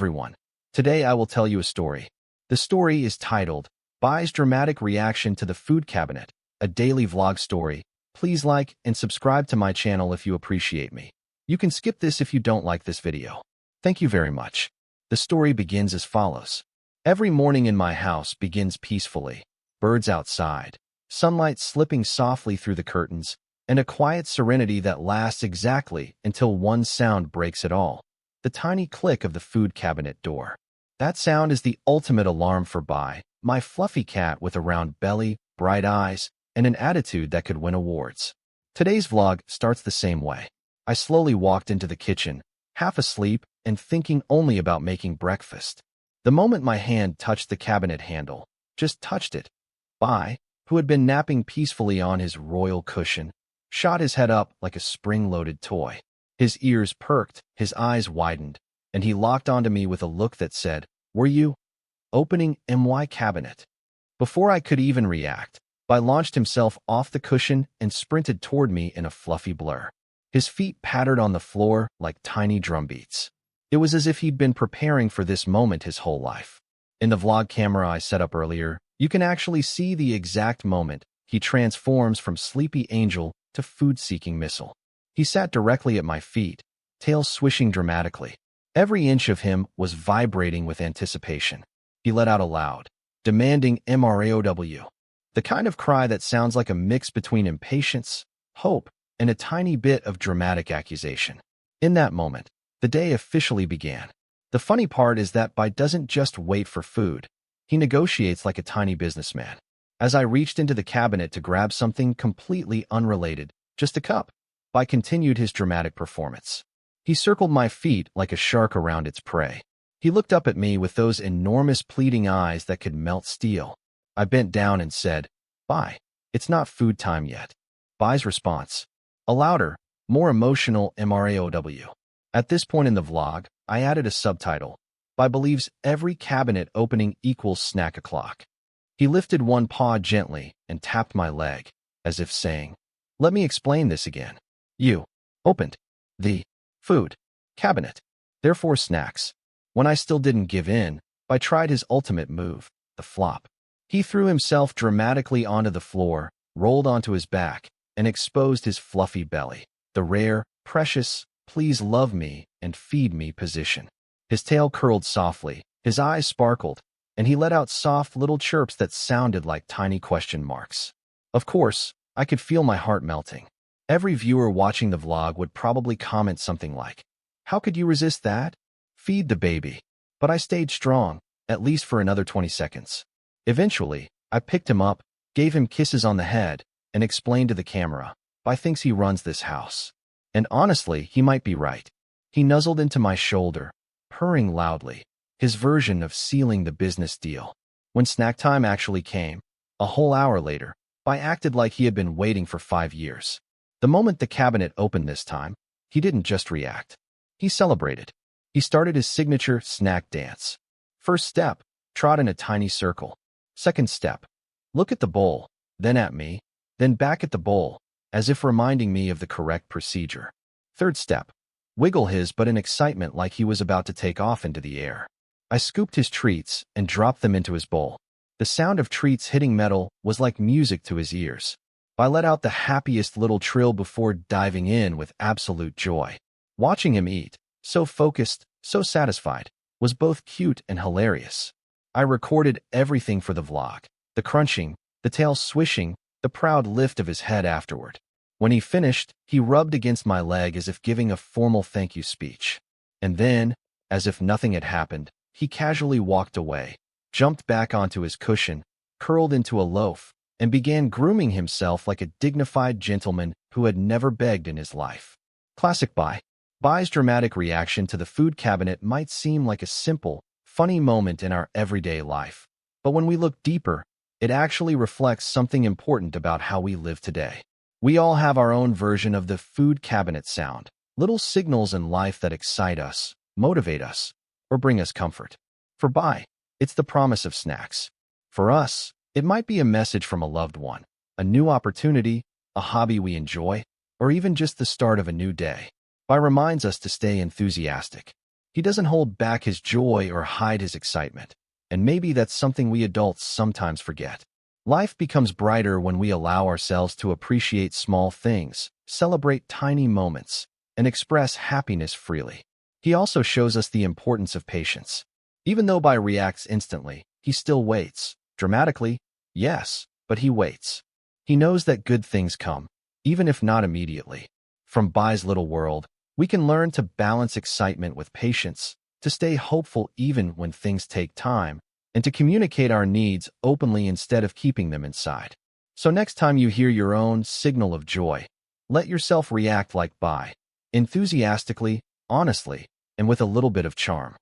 everyone. Today I will tell you a story. The story is titled, Bai's Dramatic Reaction to the Food Cabinet, a daily vlog story. Please like and subscribe to my channel if you appreciate me. You can skip this if you don't like this video. Thank you very much. The story begins as follows. Every morning in my house begins peacefully. Birds outside, sunlight slipping softly through the curtains, and a quiet serenity that lasts exactly until one sound breaks it all. The tiny click of the food cabinet door. That sound is the ultimate alarm for Bai, my fluffy cat with a round belly, bright eyes, and an attitude that could win awards. Today's vlog starts the same way. I slowly walked into the kitchen, half asleep and thinking only about making breakfast. The moment my hand touched the cabinet handle, just touched it, Bai, who had been napping peacefully on his royal cushion, shot his head up like a spring-loaded toy. His ears perked, his eyes widened, and he locked onto me with a look that said, "Were you opening my cabinet?" Before I could even react, Bai launched himself off the cushion and sprinted toward me in a fluffy blur. His feet pattered on the floor like tiny drumbeats. It was as if he'd been preparing for this moment his whole life. In the vlog camera I set up earlier, you can actually see the exact moment he transforms from sleepy angel to food-seeking missile. He sat directly at my feet, tail swishing dramatically. Every inch of him was vibrating with anticipation. He let out a loud, demanding MRAOW, the kind of cry that sounds like a mix between impatience, hope, and a tiny bit of dramatic accusation. In that moment, the day officially began. The funny part is that Bai doesn't just wait for food. He negotiates like a tiny businessman. As I reached into the cabinet to grab something completely unrelated, just a cup, Bai continued his dramatic performance. He circled my feet like a shark around its prey. He looked up at me with those enormous pleading eyes that could melt steel. I bent down and said, "Bai, it's not food time yet." Bai's response, a louder, more emotional MRAOW. At this point in the vlog, I added a subtitle. Bai believes every cabinet opening equals snack o'clock. He lifted one paw gently and tapped my leg, as if saying, "Let me explain this again. You opened the food cabinet, therefore snacks." When I still didn't give in, Bai tried his ultimate move, the flop. He threw himself dramatically onto the floor, rolled onto his back, and exposed his fluffy belly, the rare, precious, please love me and feed me position. His tail curled softly, his eyes sparkled, and he let out soft little chirps that sounded like tiny question marks. Of course, I could feel my heart melting. Every viewer watching the vlog would probably comment something like, "How could you resist that? Feed the baby." But I stayed strong, at least for another 20 seconds. Eventually, I picked him up, gave him kisses on the head, and explained to the camera, "Bai thinks he runs this house." And honestly, he might be right. He nuzzled into my shoulder, purring loudly, his version of sealing the business deal. When snack time actually came, a whole hour later, Bai acted like he had been waiting for 5 years. The moment the cabinet opened this time, he didn't just react. He celebrated. He started his signature snack dance. First step, trot in a tiny circle. Second step, look at the bowl, then at me, then back at the bowl, as if reminding me of the correct procedure. Third step, wiggle his butt in excitement like he was about to take off into the air. I scooped his treats and dropped them into his bowl. The sound of treats hitting metal was like music to his ears. I let out the happiest little trill before diving in with absolute joy. Watching him eat, so focused, so satisfied, was both cute and hilarious. I recorded everything for the vlog, the crunching, the tail swishing, the proud lift of his head afterward. When he finished, he rubbed against my leg as if giving a formal thank you speech. And then, as if nothing had happened, he casually walked away, jumped back onto his cushion, curled into a loaf, and began grooming himself like a dignified gentleman who had never begged in his life. Classic Bai. Bai's dramatic reaction to the food cabinet might seem like a simple, funny moment in our everyday life. But when we look deeper, it actually reflects something important about how we live today. We all have our own version of the food cabinet sound, little signals in life that excite us, motivate us, or bring us comfort. For Bai, it's the promise of snacks. For us, it might be a message from a loved one, a new opportunity, a hobby we enjoy, or even just the start of a new day. Bai reminds us to stay enthusiastic, He doesn't hold back his joy or hide his excitement. And maybe that's something we adults sometimes forget. Life becomes brighter when we allow ourselves to appreciate small things, celebrate tiny moments, and express happiness freely. He also shows us the importance of patience. Even though Bai reacts instantly, he still waits. Dramatically, yes, but he waits. He knows that good things come, even if not immediately. From Bai's little world, we can learn to balance excitement with patience, to stay hopeful even when things take time, and to communicate our needs openly instead of keeping them inside. So next time you hear your own signal of joy, let yourself react like Bai, enthusiastically, honestly, and with a little bit of charm.